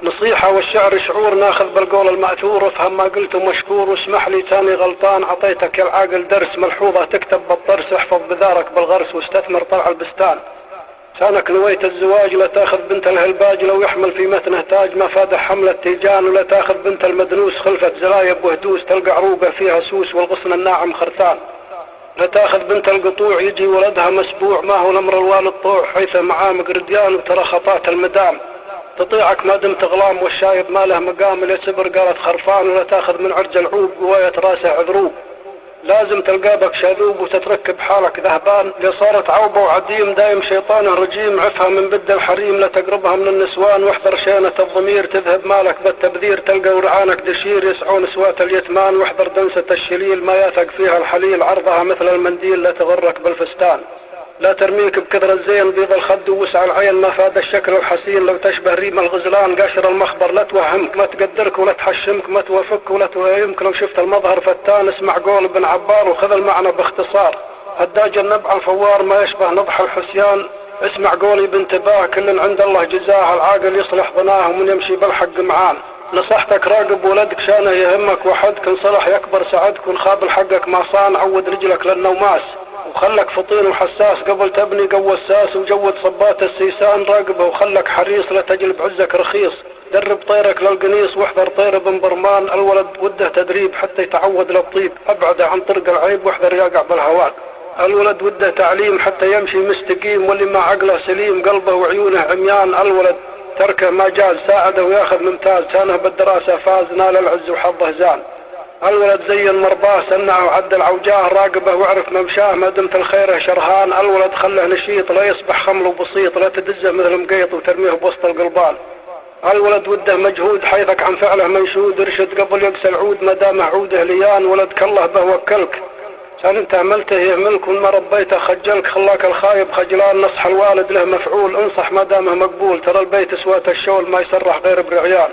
نصيحة والشعر شعور ناخذ بالقول المأثور، افهم ما قلته مشكور واسمح لي تاني غلطان، عطيتك يا العاقل درس ملحوظة تكتب بالطرس، احفظ بذارك بالغرس واستثمر طلع البستان. كانك نويت الزواج لا تاخذ بنت الهلباج، لو يحمل في متنه تاج ما فاده حملة تيجان، ولا تاخذ بنت المدنوس خلفت زلايب وهدوس، تلقى عروقه فيها سوس والغصن الناعم خرثان. لا تاخذ بنت القطوع يجي ولدها مسبوع، ما هو الامر الوالد طوع حيث معامق رديان، وترى خطات المدام تطيعك ما دمت غلام، والشايب ما له مقام اللي سبر قالت خرفان، ولا تاخذ من عرج العوب قواية راسه عذروب، لازم تلقى بك شاذوب وتتركب حالك ذهبان، اللي صارت عوبة وعديم دايم شيطان رجيم، عفها من بد الحريم لا تقربها من النسوان، واحذر شينة الضمير تذهب مالك بالتبذير، تلقى ورعانك دشير يسعون سوات اليتمان، واحذر دنسة الشليل ما يثق فيها الحليل، عرضها مثل المنديل لا تغرك بالفستان. لا ترميك بكثر الزين بيض الخد ووسع العين ما فاد الشكل الحسين، لو تشبه ريم الغزلان قاشر المخبر لا توهمك، ما تقدرك ولا تحشمك، ما توافقك ولا توهمك، لو شفت المظهر فتان اسمع قول ابن عبار وخذ المعنى باختصار، هداج النبع الفوار ما يشبه نضح الحسيان، اسمع قولي بانتباه كل عند الله جزاه، العاقل يصلح ظناه ومن يمشي بالحق معان. نصحتك راقب ولدك شانه يهمك وحدك، ان صلح يكبر سعدك وان خاب حقك ما صان، عود رجلك للنوماس وخلك فطين وحساس، قبل تبني قوى الساس وجود صبات السيسان، راقبه وخلك حريص لا تجلب عزك رخيص، درب طيرك للقنيص واحذر طير بن برمان، الولد وده تدريب حتى يتعود للطيب، ابعده عن طرق العيب واحذر يقع بالهوان، الولد وده تعليم حتى يمشي مستقيم، واللي ما عقله سليم قلبه وعيونه عميان، الولد تركه ما جاز ساعده وياخذ ممتاز، كانه بالدراسة فاز نال العز وحظه زان، الولد زي المرباه سنعه وعدل عوجاه، راقبه واعرف ممشاه ما دمت الخير شرهان، الولد خله نشيط لا يصبح خمل وبسيط، لا تدزه مثل مقيط وترميه بوسط القلبان، الولد وده مجهود حيثك عن فعله منشود، ارشد قبل يقسى العود ما دام عوده ليان، ولدك الله به وكلك كان انت عملته يهملك، وما ربيته خجلك، خلاك الخايب خجلان، نصح الوالد له مفعول انصح ما دامه مقبول، ترى البيت سوات الشول ما يسرح غير برعيان،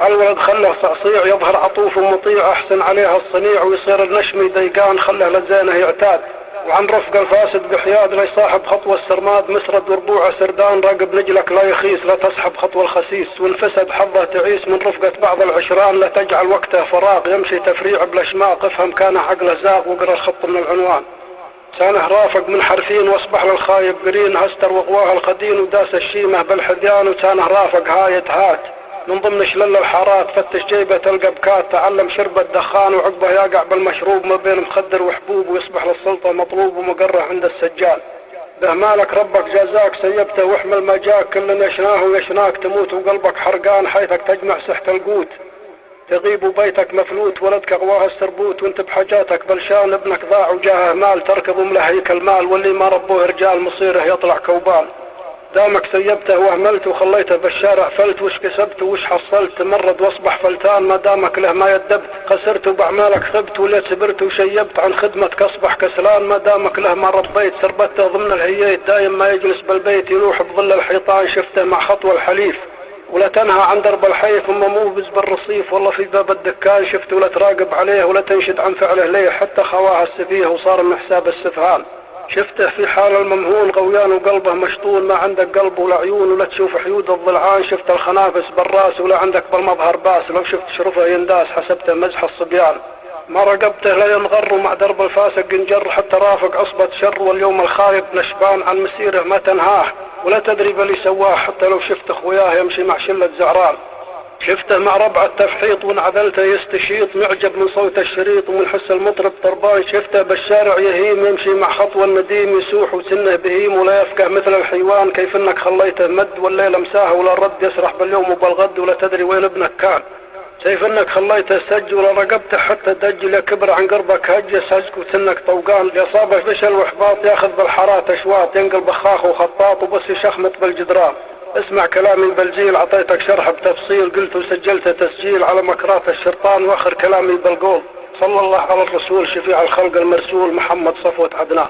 الولد خله صعصيع يظهر عطوف ومطيع، احسن عليها الصنيع ويصير النشمي ديقان، خله لزينه يعتاد، وعن رفق الفاسد بحياد لا يصاحب خطوة السرماد، مسرد وربوع سردان، راقب نجلك لا يخيس لا تصحب خطوة الخسيس، وانفسد حظه تعيس من رفقة بعض العشران، لا تجعل وقته فراغ يمشي تفريع بلاشماق، افهم كان عقله زاغ واقرا الخط من العنوان، كانه رافق من حرفين واصبح للخايب قرين، هستر وقواه الخدين وداس الشيمة بالحذيان، وكانه رافق هايت هات من ضمن شلل الحارات، فتش جيبه تلقى بكات، تعلم شرب الدخان وعقبه يقع بالمشروب ما بين مخدر وحبوب، ويصبح للسلطة مطلوب ومقرع عند السجان، به مالك ربك جازاك سيبته واحمل ما جاك، كل يشناه ويشناك تموت وقلبك حرقان، حيثك تجمع سحت القوت تغيب وبيتك مفلوت، ولدك اغواه السربوت وانت بحاجاتك بلشان، ابنك ضاع وجاهه مال تركض ملهيك المال، واللي ما ربوه رجال مصيره يطلع كوبان، دامك سيبته واهملت وخليته بالشارع فلت، وش كسبت وش حصلت تمرد واصبح فلتان، ما دامك له ما يدبت خسرت وبعمالك خبت، وليت سبرت وشيبت عن خدمتك اصبح كسلان، ما دامك له ما ربيت سربته ضمن الهييت، دايم ما يجلس بالبيت يروح بظل الحيطان، شفته مع خطوة الحليف ولا تنهى عن درب الحي ثم موبز بالرصيف، والله في باب الدكان شفته ولا تراقب عليه ولا تنشد عن فعله ليه، حتى خواه السفيه وصار من حساب السفهان، شفته في حال الممهون غويان وقلبه مشطون، ما عندك قلب ولا عيون ولا تشوف حيود الضلعان، شفت الخنافس بالراس ولا عندك بالمظهر باس، لو شفت شرفه ينداس حسبته مزح الصبيان، ما رقبته لا ينغر ومع درب الفاسق ينجر، حتى رافق عصبة شر واليوم الخايب نشبان، عن مسيره ما تنهاه ولا تدري بل سواه، حتى لو شفت اخوياه يمشي مع شلة زعران، شفته مع ربع التفحيط وانعذلته يستشيط، معجب من صوت الشريط ومن حس المطرب طربان، شفته بالشارع يهيم يمشي مع خطوة النديم يسوح وسنه بهيم ولا يفقه مثل الحيوان، كيف انك خليته مد والليل مساه ولا الرد يسرح باليوم وبالغد، ولا تدري وين ابنك كان، كيف انك خليته سج ولا رقبته حتى دج كبر عن قربك هج سجك وسنك طوقان، لإصابة فشل واحباط ياخذ بالحارات اشواط، ينقل بخاخ وخطاط وبس يشخمت بالجدران، اسمع كلامي بالجيل عطيتك شرح بتفصيل، قلت وسجلت تسجيل على مكرات الشرطان، واخر كلامي بالقول صلى الله على الرسول شفيع الخلق المرسول محمد صفوة عدنان.